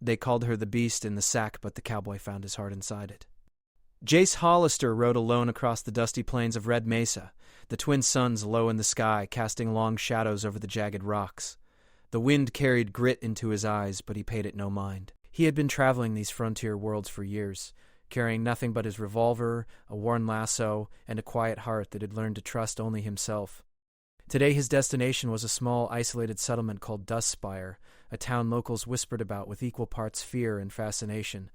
They called her the beast in the sack, but the cowboy found his heart inside it. Jace Hollister rode alone across the dusty plains of Red Mesa, the twin suns low in the sky, casting long shadows over the jagged rocks. The wind carried grit into his eyes, but he paid it no mind. He had been traveling these frontier worlds for years, carrying nothing but his revolver, a worn lasso, and a quiet heart that had learned to trust only himself. Today his destination was a small, isolated settlement called Dustspire, a town locals whispered about with equal parts fear and fascination.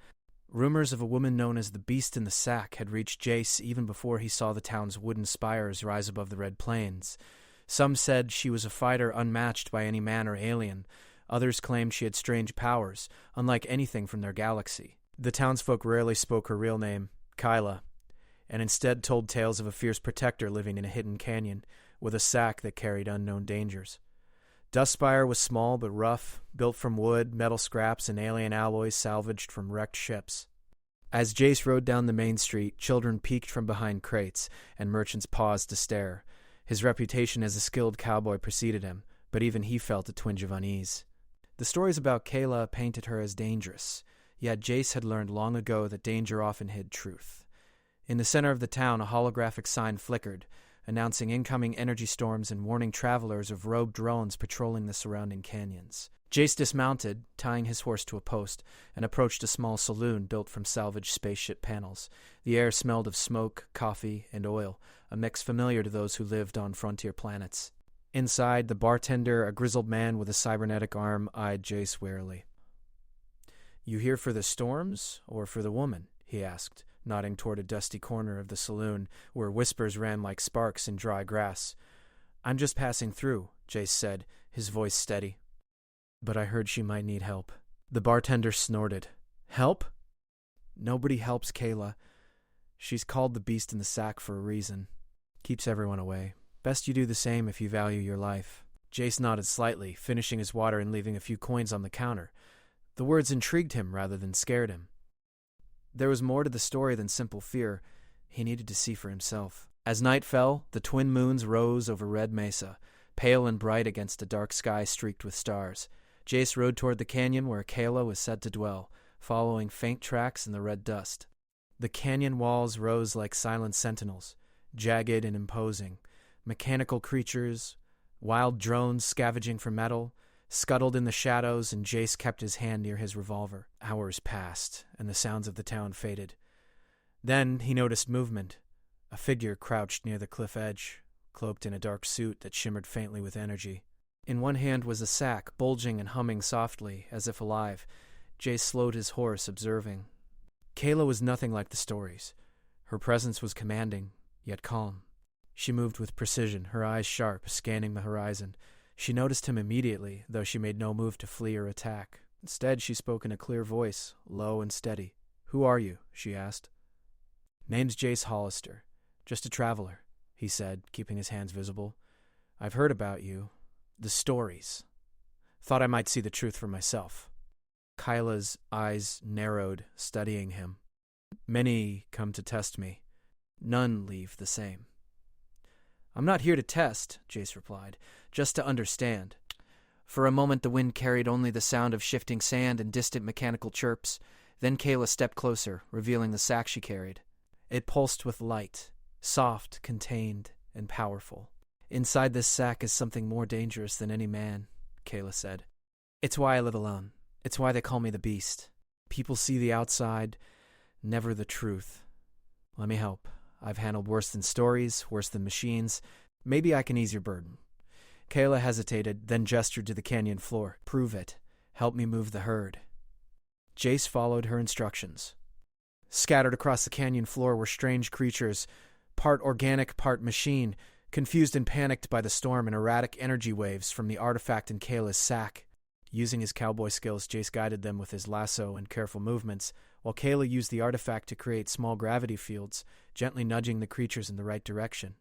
Rumors of a woman known as the Beast in the Sack had reached Jace even before he saw the town's wooden spires rise above the Red Plains. Some said she was a fighter unmatched by any man or alien. Others claimed she had strange powers, unlike anything from their galaxy. The townsfolk rarely spoke her real name, Kyla, and instead told tales of a fierce protector living in a hidden canyon, with a sack that carried unknown dangers. Dustspire was small but rough, built from wood, metal scraps, and alien alloys salvaged from wrecked ships. As Jace rode down the main street, children peeked from behind crates, and merchants paused to stare. His reputation as a skilled cowboy preceded him, but even he felt a twinge of unease. The stories about Kayla painted her as dangerous, yet Jace had learned long ago that danger often hid truth. In the center of the town, a holographic sign flickered, announcing incoming energy storms and warning travelers of robed drones patrolling the surrounding canyons. Jace dismounted, tying his horse to a post, and approached a small saloon built from salvaged spaceship panels. The air smelled of smoke, coffee, and oil, a mix familiar to those who lived on frontier planets. Inside, the bartender, a grizzled man with a cybernetic arm, eyed Jace warily. "You here for the storms, or for the woman?" he asked, nodding toward a dusty corner of the saloon where whispers ran like sparks in dry grass. "I'm just passing through," Jace said, his voice steady. "But I heard she might need help." The bartender snorted. "Help? Nobody helps Kayla. She's called the Beast in the Sack for a reason. Keeps everyone away. Best you do the same if you value your life." Jace nodded slightly, finishing his water and leaving a few coins on the counter. The words intrigued him rather than scared him. There was more to the story than simple fear. He needed to see for himself. As night fell, the twin moons rose over Red Mesa, pale and bright against a dark sky streaked with stars. Jace rode toward the canyon where Kayla was said to dwell, following faint tracks in the red dust. The canyon walls rose like silent sentinels, jagged and imposing. Mechanical creatures, wild drones scavenging for metal, scuttled in the shadows, and Jace kept his hand near his revolver. Hours passed, and the sounds of the town faded. Then he noticed movement. A figure crouched near the cliff edge, cloaked in a dark suit that shimmered faintly with energy. In one hand was a sack, bulging and humming softly, as if alive. Jace slowed his horse, observing. Kayla was nothing like the stories. Her presence was commanding, yet calm. She moved with precision, her eyes sharp, scanning the horizon. She noticed him immediately, though she made no move to flee or attack. Instead, she spoke in a clear voice, low and steady. "Who are you?" she asked. "Name's Jace Hollister. Just a traveler," he said, keeping his hands visible. "I've heard about you. The stories. Thought I might see the truth for myself." Kyla's eyes narrowed, studying him. "Many come to test me. None leave the same." "I'm not here to test," Jace replied, "just to understand." For a moment the wind carried only the sound of shifting sand and distant mechanical chirps. Then Kayla stepped closer, revealing the sack she carried. It pulsed with light, soft, contained, and powerful. "Inside this sack is something more dangerous than any man," Kayla said. "It's why I live alone. It's why they call me the Beast. People see the outside, never the truth. Let me help. I've handled worse than stories, worse than machines. Maybe I can ease your burden." Kayla hesitated, then gestured to the canyon floor. "Prove it. Help me move the herd." Jace followed her instructions. Scattered across the canyon floor were strange creatures, part organic, part machine, confused and panicked by the storm and erratic energy waves from the artifact in Kayla's sack. Using his cowboy skills, Jace guided them with his lasso and careful movements, while Kayla used the artifact to create small gravity fields, gently nudging the creatures in the right direction.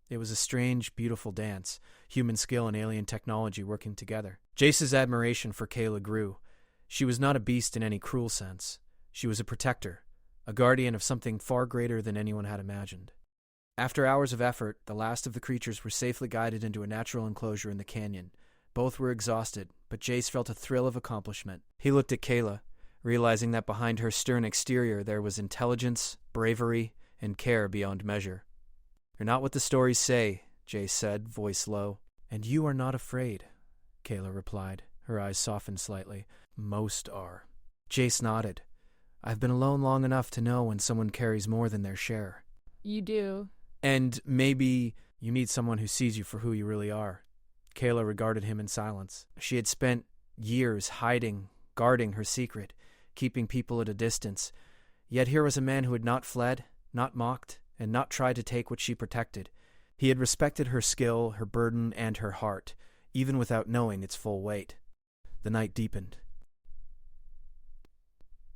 It was a strange, beautiful dance, human skill and alien technology working together. Jace's admiration for Kayla grew. She was not a beast in any cruel sense. She was a protector, a guardian of something far greater than anyone had imagined. After hours of effort, the last of the creatures were safely guided into a natural enclosure in the canyon. Both were exhausted, but Jace felt a thrill of accomplishment. He looked at Kayla, realizing that behind her stern exterior there was intelligence, bravery, and care beyond measure. "You're not what the stories say," Jace said, voice low. "And you are not afraid," Kayla replied, her eyes softened slightly. "Most are." Jace nodded. "I've been alone long enough to know when someone carries more than their share." You do. "And maybe you need someone who sees you for who you really are." Kayla regarded him in silence. She had spent years hiding, guarding her secret, keeping people at a distance. Yet here was a man who had not fled, not mocked, and not tried to take what she protected. He had respected her skill, her burden, and her heart, even without knowing its full weight. The night deepened.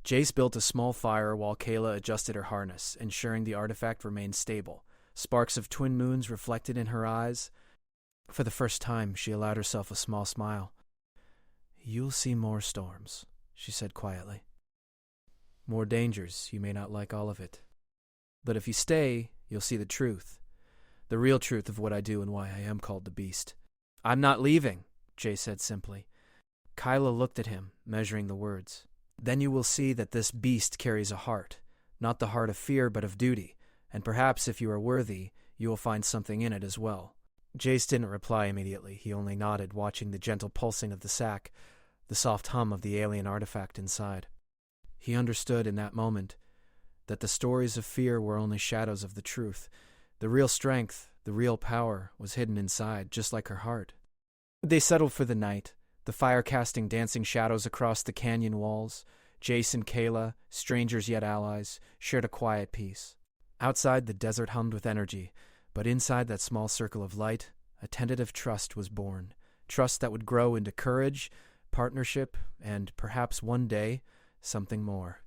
Jace built a small fire while Kayla adjusted her harness, ensuring the artifact remained stable. Sparks of twin moons reflected in her eyes. For the first time, she allowed herself a small smile. "You'll see more storms," she said quietly. "More dangers, you may not like all of it. But if you stay, you'll see the truth. The real truth of what I do and why I am called the Beast." "I'm not leaving," Jay said simply. Kyla looked at him, measuring the words. "Then you will see that this beast carries a heart, not the heart of fear but of duty, and perhaps if you are worthy, you will find something in it as well." Jace didn't reply immediately. He only nodded, watching the gentle pulsing of the sack, the soft hum of the alien artifact inside. He understood in that moment that the stories of fear were only shadows of the truth. The real strength, the real power, was hidden inside, just like her heart. They settled for the night, the fire casting dancing shadows across the canyon walls. Jace and Kayla, strangers yet allies, shared a quiet peace. Outside, the desert hummed with energy, but inside that small circle of light, a tentative trust was born. Trust that would grow into courage, partnership, and perhaps one day, something more.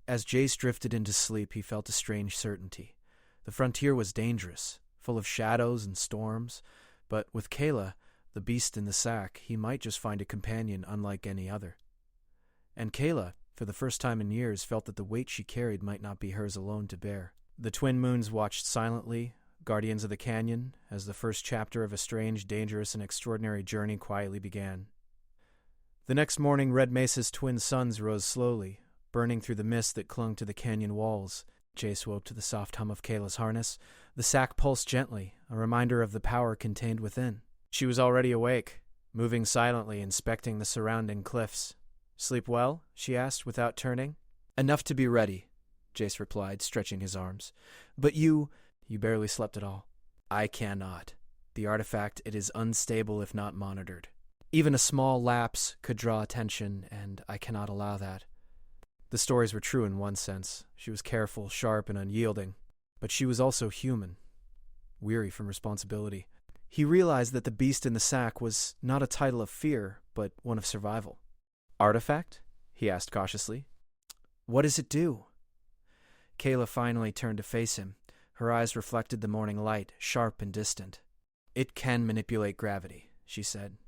As Jace drifted into sleep, he felt a strange certainty. The frontier was dangerous, full of shadows and storms, but with Kayla, the beast in the sack, he might just find a companion unlike any other. And Kayla, for the first time in years, felt that the weight she carried might not be hers alone to bear. The twin moons watched silently, guardians of the canyon, as the first chapter of a strange, dangerous, and extraordinary journey quietly began. The next morning, Red Mesa's twin suns rose slowly, burning through the mist that clung to the canyon walls. Jace woke to the soft hum of Kayla's harness. The sack pulsed gently, a reminder of the power contained within. She was already awake, moving silently, inspecting the surrounding cliffs. "Sleep well?" she asked without turning. "Enough to be ready," Jace replied, stretching his arms. "But you barely slept at all." "I cannot. The artifact, it is unstable if not monitored. Even a small lapse could draw attention, and I cannot allow that." The stories were true in one sense. She was careful, sharp, and unyielding. But she was also human, weary from responsibility. He realized that the beast in the sack was not a title of fear, but one of survival. "Artifact?" he asked cautiously. "What does it do?" Kayla finally turned to face him. Her eyes reflected the morning light, sharp and distant. "It can manipulate gravity," she said.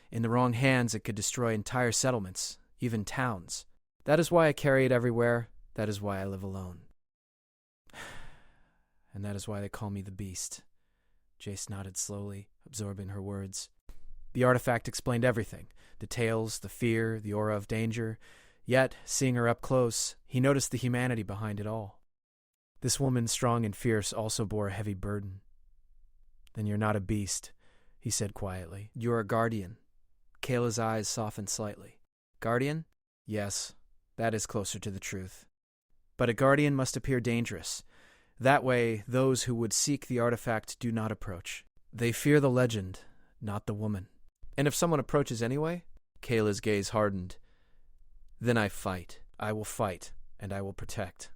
"In the wrong hands, it could destroy entire settlements, even towns. That is why I carry it everywhere. That is why I live alone. And that is why they call me the Beast." Jace nodded slowly, absorbing her words. The artifact explained everything, the tales, the fear, the aura of danger. Yet, seeing her up close, he noticed the humanity behind it all. This woman, strong and fierce, also bore a heavy burden. "Then you're not a beast," he said quietly. "You're a guardian." Kayla's eyes softened slightly. "Guardian? Yes, that is closer to the truth. But a guardian must appear dangerous. That way, those who would seek the artifact do not approach. They fear the legend, not the woman. And if someone approaches anyway?" Kayla's gaze hardened. "Then I fight. I will fight, and I will protect."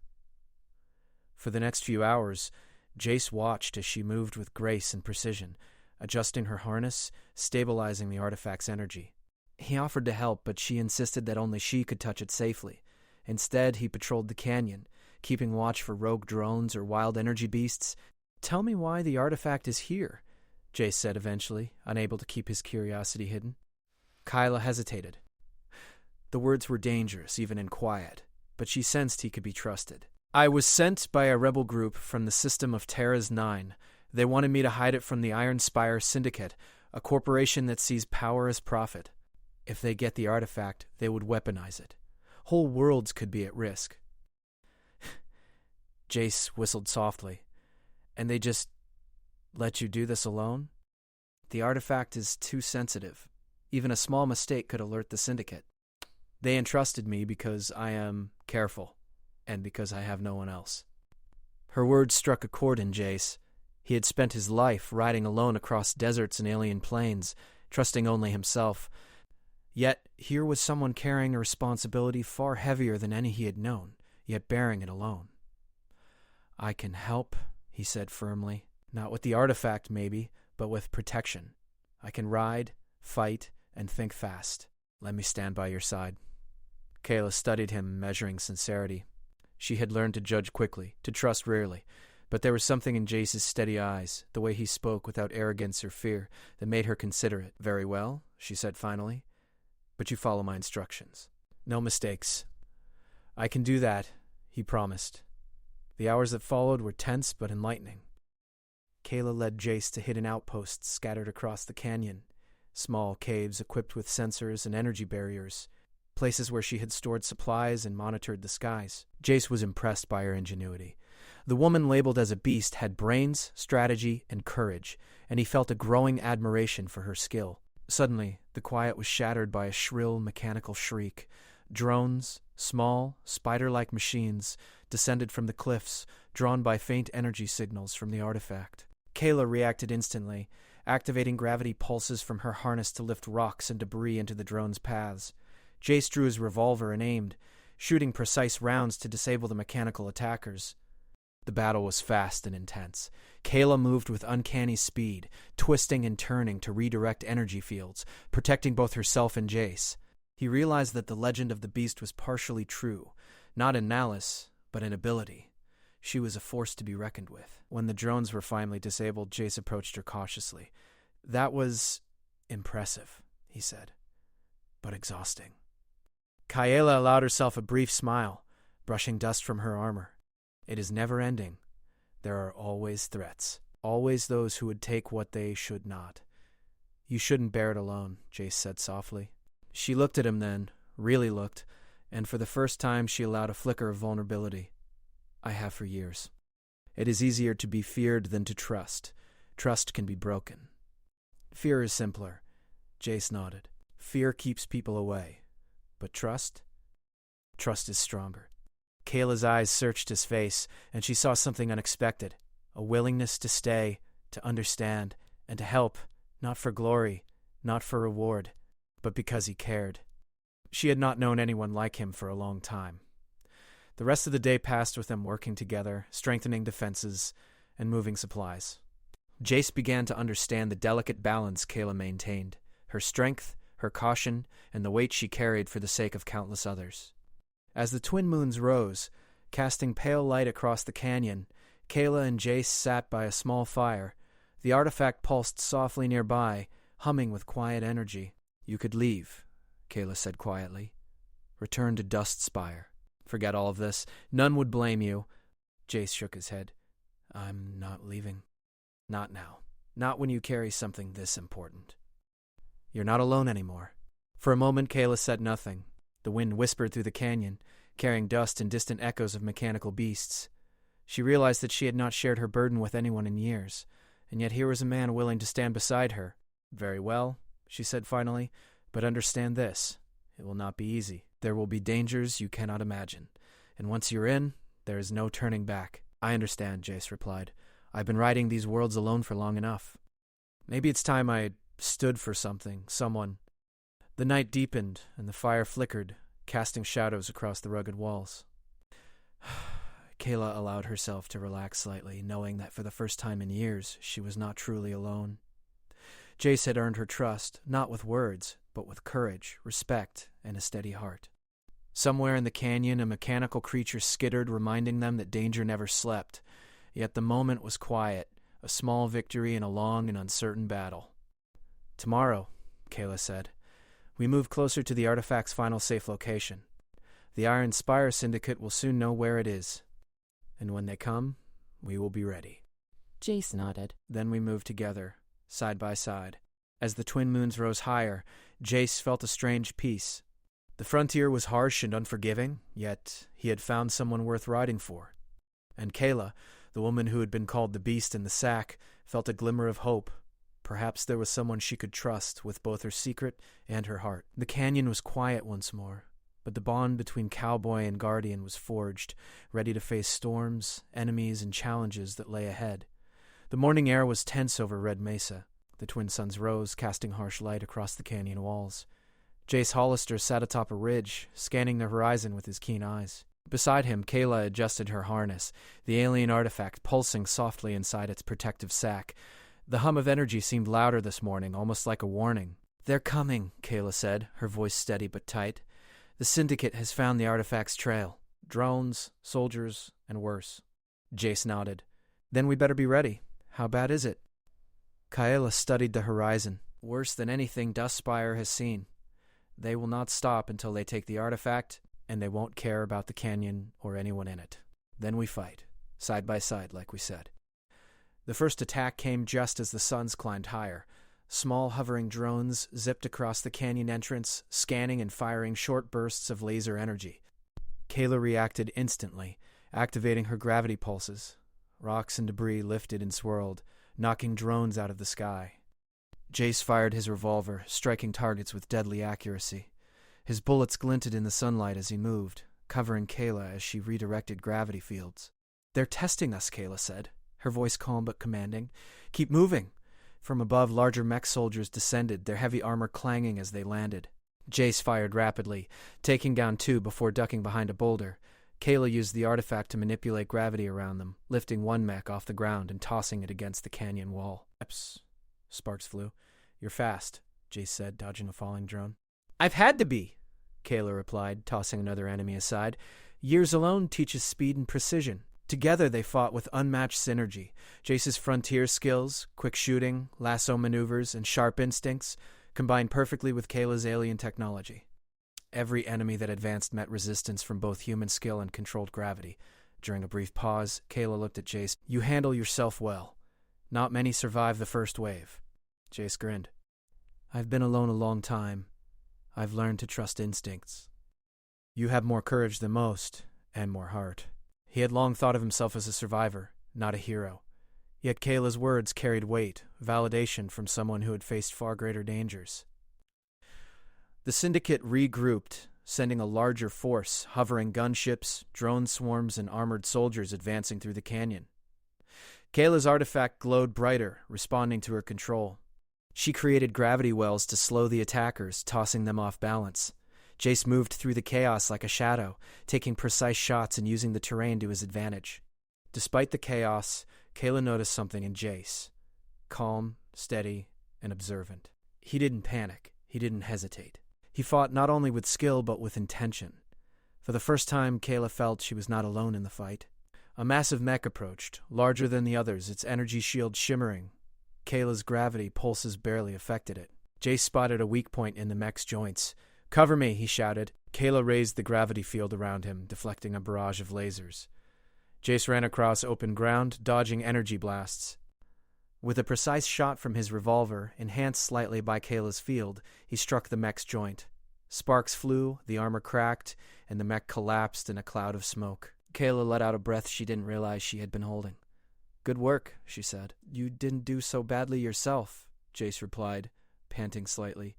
For the next few hours, Jace watched as she moved with grace and precision, adjusting her harness, stabilizing the artifact's energy. He offered to help, but she insisted that only she could touch it safely. Instead, he patrolled the canyon, keeping watch for rogue drones or wild energy beasts. "Tell me why the artifact is here," Jace said eventually, unable to keep his curiosity hidden. Kyla hesitated. The words were dangerous, even in quiet, but she sensed he could be trusted. "I was sent by a rebel group from the system of Terra's 9. They wanted me to hide it from the Iron Spire Syndicate, A corporation that sees power as profit. If they get the artifact, they would weaponize it. Whole worlds could be at risk. Jace whistled softly. And they just let you do this alone? The artifact is too sensitive. Even a small mistake could alert the Syndicate. They entrusted me because I am careful, and because I have no one else. Her words struck a chord in Jace. He had spent his life riding alone across deserts and alien plains, trusting only himself. Yet here was someone carrying a responsibility far heavier than any he had known, yet bearing it alone. I can help, he said firmly. Not with the artifact, maybe, but with protection. I can ride, fight, and think fast. Let me stand by your side. Kayla studied him, measuring sincerity. She had learned to judge quickly, to trust rarely, but there was something in Jace's steady eyes, the way he spoke without arrogance or fear, that made her consider it. Very well, she said finally, but you follow my instructions. No mistakes. I can do that, he promised. The hours that followed were tense but enlightening. Kayla led Jace to hidden outposts scattered across the canyon, small caves equipped with sensors and energy barriers, places where she had stored supplies and monitored the skies. Jace was impressed by her ingenuity. The woman labeled as a beast had brains, strategy, and courage, and he felt a growing admiration for her skill. Suddenly, the quiet was shattered by a shrill, mechanical shriek. Drones, small, spider-like machines, descended from the cliffs, drawn by faint energy signals from the artifact. Kayla reacted instantly, activating gravity pulses from her harness to lift rocks and debris into the drone's paths. Jace drew his revolver and aimed, shooting precise rounds to disable the mechanical attackers. The battle was fast and intense. Kayla moved with uncanny speed, twisting and turning to redirect energy fields, protecting both herself and Jace. He realized that the legend of the beast was partially true, not in malice, but in ability. She was a force to be reckoned with. When the drones were finally disabled, Jace approached her cautiously. That was impressive, he said, but exhausting. Kayla allowed herself a brief smile, brushing dust from her armor. It is never ending. There are always threats, always those who would take what they should not. You shouldn't bear it alone, Jace said softly. She looked at him then, really looked, and for the first time she allowed a flicker of vulnerability. I have for years. It is easier to be feared than to trust. Trust can be broken. Fear is simpler. Jace nodded. Fear keeps people away. But trust? Trust is stronger. Kayla's eyes searched his face, and she saw something unexpected. A willingness to stay, to understand, and to help, not for glory, not for reward, but because he cared. She had not known anyone like him for a long time. The rest of the day passed with them working together, strengthening defenses, and moving supplies. Jace began to understand the delicate balance Kayla maintained, her strength, her caution, and the weight she carried for the sake of countless others. As the twin moons rose, casting pale light across the canyon, Kayla and Jace sat by a small fire. The artifact pulsed softly nearby, humming with quiet energy. You could leave, Kayla said quietly. Return to Dust Spire. Forget all of this. None would blame you. Jace shook his head. I'm not leaving. Not now. Not when you carry something this important. You're not alone anymore. For a moment, Kayla said nothing. The wind whispered through the canyon, carrying dust and distant echoes of mechanical beasts. She realized that she had not shared her burden with anyone in years, and yet here was a man willing to stand beside her. Very well, she said finally, but understand this. It will not be easy. There will be dangers you cannot imagine, and once you're in, there is no turning back. I understand, Jace replied. I've been riding these worlds alone for long enough. Maybe it's time I stood for something, someone. The night deepened, and the fire flickered, casting shadows across the rugged walls. Kayla allowed herself to relax slightly, knowing that for the first time in years, she was not truly alone. Jace had earned her trust, not with words, but with courage, respect, and a steady heart. Somewhere in the canyon, a mechanical creature skittered, reminding them that danger never slept. Yet the moment was quiet, a small victory in a long and uncertain battle. Tomorrow, Kayla said, we move closer to the artifact's final safe location. The Iron Spire Syndicate will soon know where it is. And when they come, we will be ready. Jace nodded. Then we move together, side by side, As the twin moons rose higher, Jace felt a strange peace. The frontier was harsh and unforgiving, yet he had found someone worth riding for. And Kayla, the woman who had been called the beast in the sack, felt a glimmer of hope. Perhaps there was someone she could trust with both her secret and her heart. The canyon was quiet once more, but the bond between Cowboy and Guardian was forged, ready to face storms, enemies, and challenges that lay ahead. The morning air was tense over Red Mesa. The twin suns rose, casting harsh light across the canyon walls. Jace Hollister sat atop a ridge, scanning the horizon with his keen eyes. Beside him, Kayla adjusted her harness, the alien artifact pulsing softly inside its protective sack. The hum of energy seemed louder this morning, almost like a warning. "They're coming," Kayla said, her voice steady but tight. "The Syndicate has found the artifact's trail. Drones, soldiers, and worse." Jace nodded. "Then we better be ready. How bad is it?" Kayla studied the horizon. "Worse than anything Dustspire has seen. They will not stop until they take the artifact, and they won't care about the canyon or anyone in it. Then we fight, side by side, like we said." The first attack came just as the suns climbed higher. Small hovering drones zipped across the canyon entrance, scanning and firing short bursts of laser energy. Kayla reacted instantly, activating her gravity pulses. Rocks and debris lifted and swirled, knocking drones out of the sky. Jace fired his revolver, striking targets with deadly accuracy. His bullets glinted in the sunlight as he moved, covering Kayla as she redirected gravity fields. "They're testing us," Kayla said, her voice calm but commanding. "Keep moving." From above, larger mech soldiers descended, their heavy armor clanging as they landed. Jace fired rapidly, taking down two before ducking behind a boulder. Kayla used the artifact to manipulate gravity around them, lifting one mech off the ground and tossing it against the canyon wall. "Psst," sparks flew. "You're fast," Jace said, dodging a falling drone. "I've had to be," Kayla replied, tossing another enemy aside. "Years alone teaches speed and precision." Together they fought with unmatched synergy. Jace's frontier skills, quick shooting, lasso maneuvers, and sharp instincts combined perfectly with Kayla's alien technology. Every enemy that advanced met resistance from both human skill and controlled gravity. During a brief pause, Kayla looked at Jace. "You handle yourself well. Not many survive the first wave." Jace grinned. "I've been alone a long time. I've learned to trust instincts." "You have more courage than most, and more heart." He had long thought of himself as a survivor, not a hero. Yet Kayla's words carried weight, validation from someone who had faced far greater dangers. The Syndicate regrouped, sending a larger force, hovering gunships, drone swarms, and armored soldiers advancing through the canyon. Kayla's artifact glowed brighter, responding to her control. She created gravity wells to slow the attackers, tossing them off balance. Jace moved through the chaos like a shadow, taking precise shots and using the terrain to his advantage. Despite the chaos, Kayla noticed something in Jace. Calm, steady, and observant. He didn't panic. He didn't hesitate. He fought not only with skill but with intention. For the first time, Kayla felt she was not alone in the fight. A massive mech approached, larger than the others, its energy shield shimmering. Kayla's gravity pulses barely affected it. Jace spotted a weak point in the mech's joints. "Cover me," he shouted. Kayla raised the gravity field around him, deflecting a barrage of lasers. Jace ran across open ground, dodging energy blasts. With a precise shot from his revolver, enhanced slightly by Kayla's field, he struck the mech's joint. Sparks flew, the armor cracked, and the mech collapsed in a cloud of smoke. Kayla let out a breath she didn't realize she had been holding. "Good work," she said. "You didn't do so badly yourself," Jace replied, panting slightly.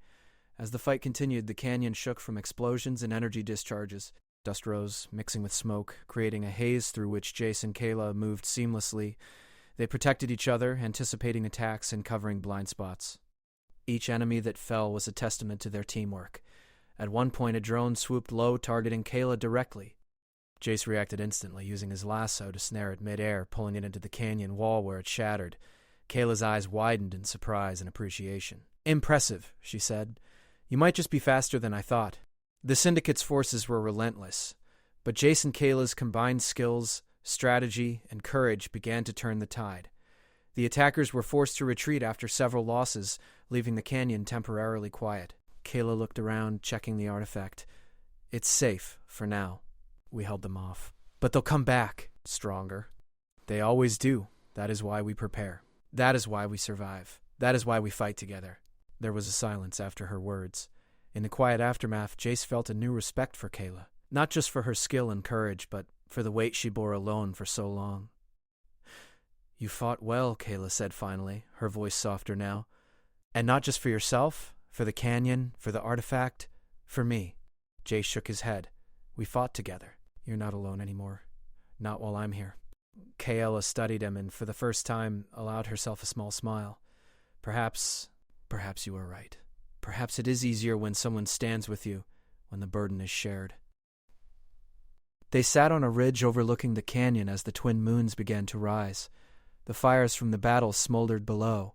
As the fight continued, the canyon shook from explosions and energy discharges. Dust rose, mixing with smoke, creating a haze through which Jace and Kayla moved seamlessly. They protected each other, anticipating attacks and covering blind spots. Each enemy that fell was a testament to their teamwork. At one point, a drone swooped low, targeting Kayla directly. Jace reacted instantly, using his lasso to snare it midair, pulling it into the canyon wall where it shattered. Kayla's eyes widened in surprise and appreciation. "Impressive," she said. "You might just be faster than I thought." The Syndicate's forces were relentless, but Jace and Kayla's combined skills, strategy, and courage began to turn the tide. The attackers were forced to retreat after several losses, leaving the canyon temporarily quiet. Kayla looked around, checking the artifact. "It's safe, for now. We held them off. But they'll come back, stronger. They always do. That is why we prepare. That is why we survive. That is why we fight together." There was a silence after her words. In the quiet aftermath, Jace felt a new respect for Kayla, not just for her skill and courage, but for the weight she bore alone for so long. "You fought well," Kayla said finally, her voice softer now. "And not just for yourself, for the canyon, for the artifact, for me." Jace shook his head. "We fought together. You're not alone anymore. Not while I'm here." Kayla studied him and for the first time allowed herself a small smile. Perhaps you are right. Perhaps it is easier when someone stands with you, when the burden is shared. They sat on a ridge overlooking the canyon as the twin moons began to rise. The fires from the battle smoldered below,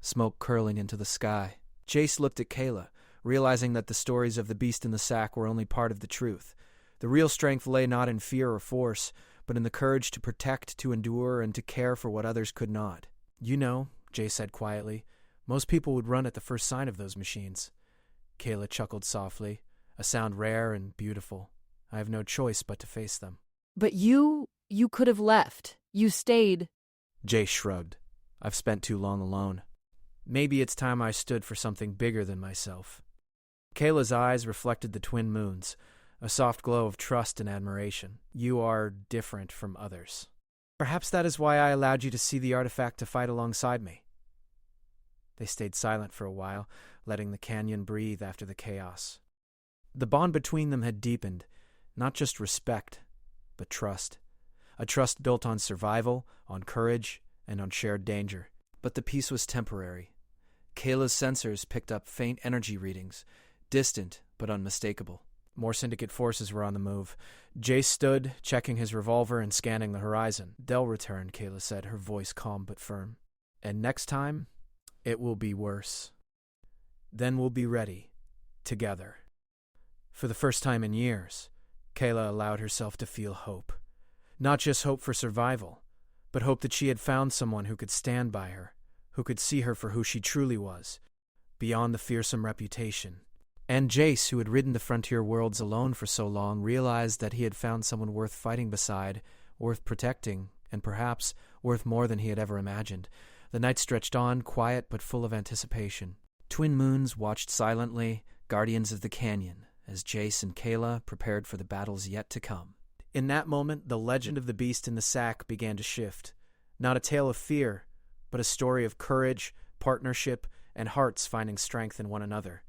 smoke curling into the sky. Jace looked at Kayla, realizing that the stories of the beast in the sack were only part of the truth. The real strength lay not in fear or force, but in the courage to protect, to endure, and to care for what others could not. "You know," Jace said quietly, "most people would run at the first sign of those machines." Kayla chuckled softly, a sound rare and beautiful. "I have no choice but to face them." "But you could have left. You stayed." Jace shrugged. "I've spent too long alone. Maybe it's time I stood for something bigger than myself." Kayla's eyes reflected the twin moons, a soft glow of trust and admiration. "You are different from others. Perhaps that is why I allowed you to see the artifact to fight alongside me." They stayed silent for a while, letting the canyon breathe after the chaos. The bond between them had deepened, not just respect, but trust. A trust built on survival, on courage, and on shared danger. But the peace was temporary. Kayla's sensors picked up faint energy readings, distant but unmistakable. More syndicate forces were on the move. Jace stood, checking his revolver and scanning the horizon. "They'll return," Kayla said, her voice calm but firm. "And next time, it will be worse. Then we'll be ready, together." For the first time in years, Kayla allowed herself to feel hope. Not just hope for survival, but hope that she had found someone who could stand by her, who could see her for who she truly was, beyond the fearsome reputation. And Jace, who had ridden the frontier worlds alone for so long, realized that he had found someone worth fighting beside, worth protecting, and perhaps worth more than he had ever imagined. The night stretched on, quiet but full of anticipation. Twin moons watched silently, guardians of the canyon, as Jace and Kayla prepared for the battles yet to come. In that moment, the legend of the beast in the sack began to shift. Not a tale of fear, but a story of courage, partnership, and hearts finding strength in one another.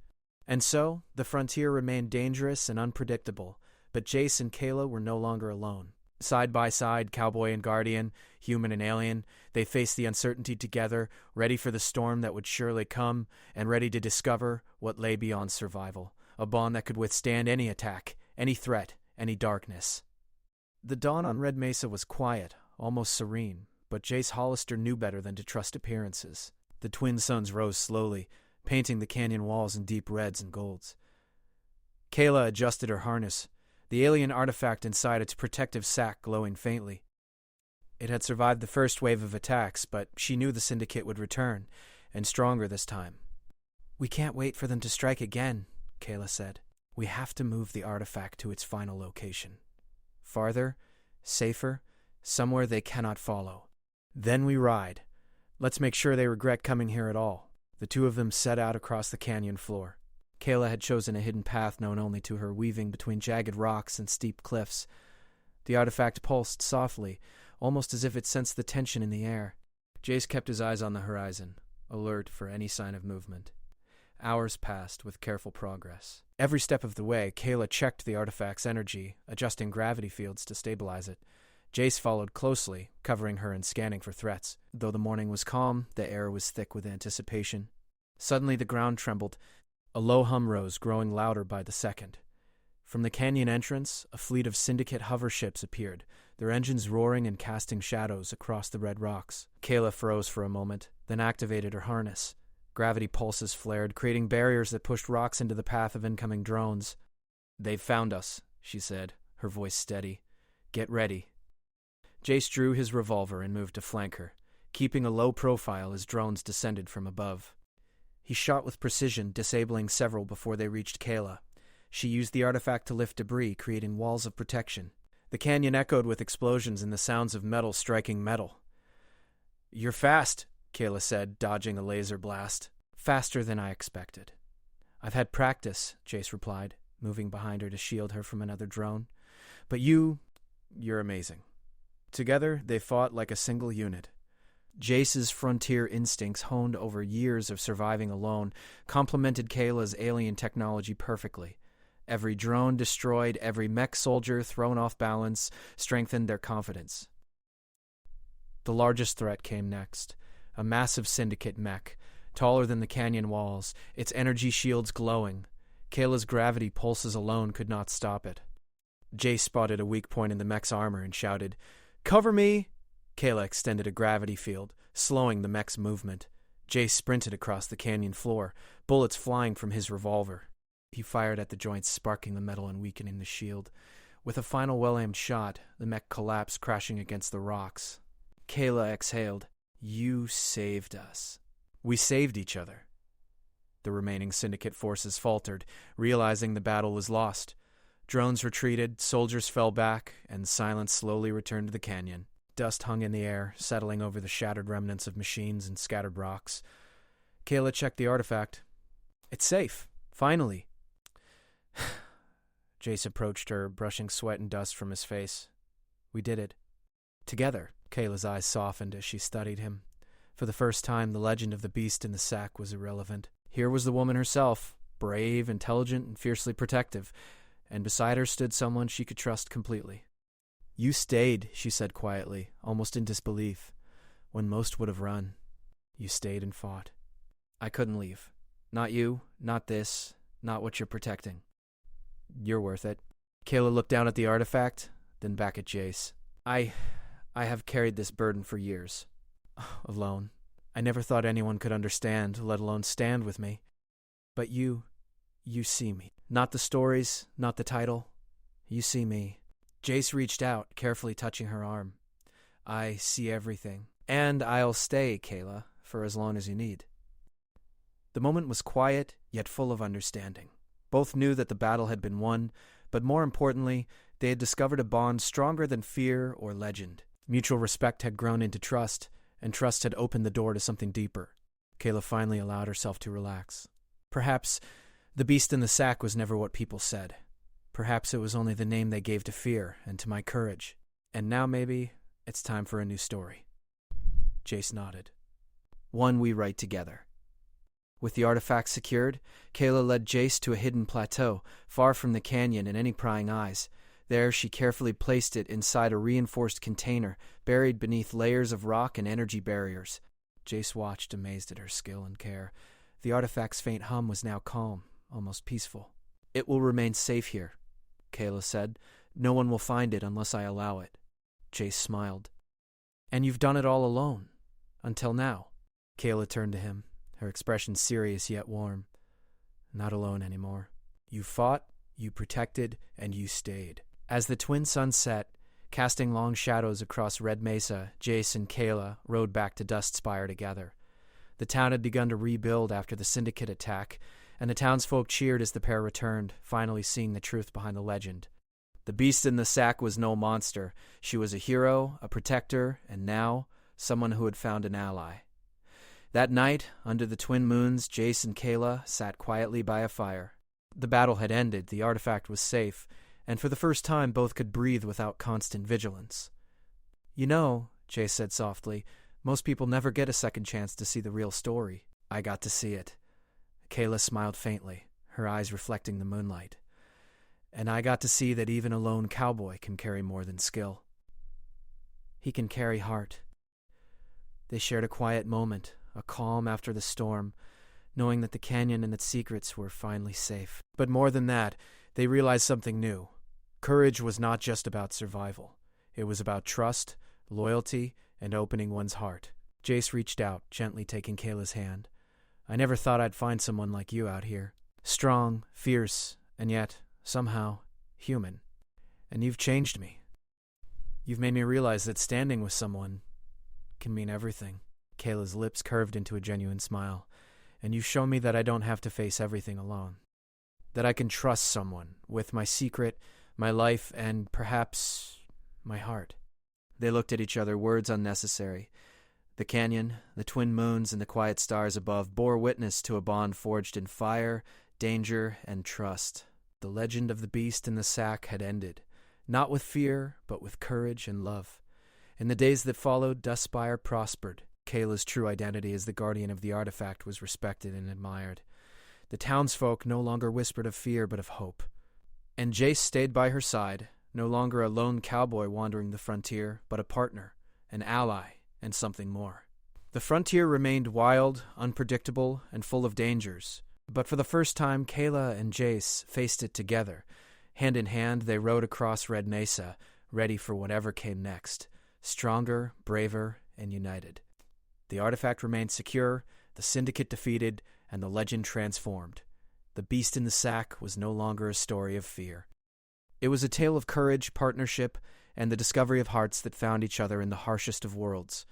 And so, the frontier remained dangerous and unpredictable, but Jace and Kayla were no longer alone. Side by side, cowboy and guardian, human and alien, they faced the uncertainty together, ready for the storm that would surely come, and ready to discover what lay beyond survival, a bond that could withstand any attack, any threat, any darkness. The dawn on Red Mesa was quiet, almost serene, but Jace Hollister knew better than to trust appearances. The twin suns rose slowly, painting the canyon walls in deep reds and golds. Kayla adjusted her harness, the alien artifact inside its protective sack glowing faintly. It had survived the first wave of attacks, but she knew the syndicate would return, and stronger this time. "We can't wait for them to strike again," Kayla said. "We have to move the artifact to its final location. Farther, safer, somewhere they cannot follow. Then we ride. Let's make sure they regret coming here at all." The two of them set out across the canyon floor. Kayla had chosen a hidden path known only to her, weaving between jagged rocks and steep cliffs. The artifact pulsed softly, almost as if it sensed the tension in the air. Jace kept his eyes on the horizon, alert for any sign of movement. Hours passed with careful progress. Every step of the way, Kayla checked the artifact's energy, adjusting gravity fields to stabilize it. Jace followed closely, covering her and scanning for threats. Though the morning was calm, the air was thick with anticipation. Suddenly the ground trembled. A low hum rose, growing louder by the second. From the canyon entrance, a fleet of syndicate hover ships appeared, their engines roaring and casting shadows across the red rocks. Kayla froze for a moment, then activated her harness. Gravity pulses flared, creating barriers that pushed rocks into the path of incoming drones. "They've found us," she said, her voice steady. "Get ready." Jace drew his revolver and moved to flank her, keeping a low profile as drones descended from above. He shot with precision, disabling several before they reached Kayla. She used the artifact to lift debris, creating walls of protection. The canyon echoed with explosions and the sounds of metal striking metal. "You're fast," Kayla said, dodging a laser blast. Faster than I expected. I've had practice, Jace replied, moving behind her to shield her from another drone. But you're amazing. Together, they fought like a single unit. Jace's frontier instincts, honed over years of surviving alone, complemented Kayla's alien technology perfectly. Every drone destroyed, every mech soldier thrown off balance, strengthened their confidence. The largest threat came next. A massive syndicate mech, taller than the canyon walls, its energy shields glowing. Kayla's gravity pulses alone could not stop it. Jace spotted a weak point in the mech's armor and shouted, "Cover me!" Kayla extended a gravity field, slowing the mech's movement. Jace sprinted across the canyon floor, bullets flying from his revolver. He fired at the joints, sparking the metal and weakening the shield. With a final well-aimed shot, the mech collapsed, crashing against the rocks. Kayla exhaled. "You saved us." "We saved each other." The remaining syndicate forces faltered, realizing the battle was lost. Drones retreated, soldiers fell back, and silence slowly returned to the canyon. Dust hung in the air, settling over the shattered remnants of machines and scattered rocks. Kayla checked the artifact. "It's safe. Finally." Jace approached her, brushing sweat and dust from his face. "We did it. Together." Kayla's eyes softened as she studied him. For the first time, the legend of the beast in the sack was irrelevant. Here was the woman herself, brave, intelligent, and fiercely protective, and beside her stood someone she could trust completely. "You stayed," she said quietly, almost in disbelief. "When most would have run, you stayed and fought." "I couldn't leave. Not you, not this, not what you're protecting." "You're worth it." Kayla looked down at the artifact, then back at Jace. I have carried this burden for years. Alone. I never thought anyone could understand, let alone stand with me. But you see me. Not the stories, not the title. You see me." Jace reached out, carefully touching her arm. "I see everything. And I'll stay, Kayla, for as long as you need." The moment was quiet, yet full of understanding. Both knew that the battle had been won, but more importantly, they had discovered a bond stronger than fear or legend. Mutual respect had grown into trust, and trust had opened the door to something deeper. Kayla finally allowed herself to relax. Perhaps the beast in the sack was never what people said. Perhaps it was only the name they gave to fear and to my courage. And now maybe it's time for a new story. Jace nodded. "One we write together." With the artifact secured, Kayla led Jace to a hidden plateau, far from the canyon and any prying eyes. There she carefully placed it inside a reinforced container, buried beneath layers of rock and energy barriers. Jace watched, amazed at her skill and care. The artifact's faint hum was now calm, almost peaceful. "It will remain safe here," Kayla said. "No one will find it unless I allow it." Jace smiled. "And you've done it all alone, until now." Kayla turned to him, her expression serious yet warm. "Not alone anymore. You fought, you protected, and you stayed." As the twin suns set, casting long shadows across Red Mesa, Jace and Kayla rode back to Dustspire together. The town had begun to rebuild after the syndicate attack, and the townsfolk cheered as the pair returned, finally seeing the truth behind the legend. The beast in the sack was no monster. She was a hero, a protector, and now, someone who had found an ally. That night, under the twin moons, Jace and Kayla sat quietly by a fire. The battle had ended, the artifact was safe, and for the first time both could breathe without constant vigilance. "You know," Jace said softly, "most people never get a second chance to see the real story." "I got to see it." Kayla smiled faintly, her eyes reflecting the moonlight. "And I got to see that even a lone cowboy can carry more than skill. He can carry heart." They shared a quiet moment, a calm after the storm, knowing that the canyon and its secrets were finally safe. But more than that, they realized something new. Courage was not just about survival. It was about trust, loyalty, and opening one's heart. Jace reached out, gently taking Kayla's hand. "I never thought I'd find someone like you out here. Strong, fierce, and yet, somehow, human. And you've changed me. You've made me realize that standing with someone can mean everything." Kayla's lips curved into a genuine smile. "And you've shown me that I don't have to face everything alone. That I can trust someone with my secret, my life, and perhaps my heart." They looked at each other, words unnecessary. The canyon, the twin moons, and the quiet stars above bore witness to a bond forged in fire, danger, and trust. The legend of the beast in the sack had ended, not with fear, but with courage and love. In the days that followed, Dustspire prospered. Kayla's true identity as the guardian of the artifact was respected and admired. The townsfolk no longer whispered of fear, but of hope. And Jace stayed by her side, no longer a lone cowboy wandering the frontier, but a partner, an ally, and something more. The frontier remained wild, unpredictable, and full of dangers, but for the first time Kayla and Jace faced it together. Hand in hand, they rode across Red Mesa, ready for whatever came next, stronger, braver, and united. The artifact remained secure, the syndicate defeated, and the legend transformed. The beast in the sack was no longer a story of fear. It was a tale of courage, partnership, and the discovery of hearts that found each other in the harshest of worlds.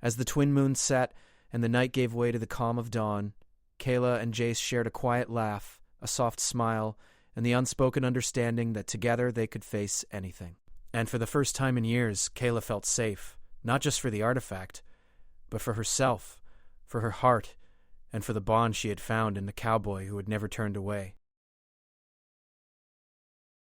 As the twin moons set and the night gave way to the calm of dawn, Kayla and Jace shared a quiet laugh, a soft smile, and the unspoken understanding that together they could face anything. And for the first time in years, Kayla felt safe, not just for the artifact, but for herself, for her heart, and for the bond she had found in the cowboy who had never turned away.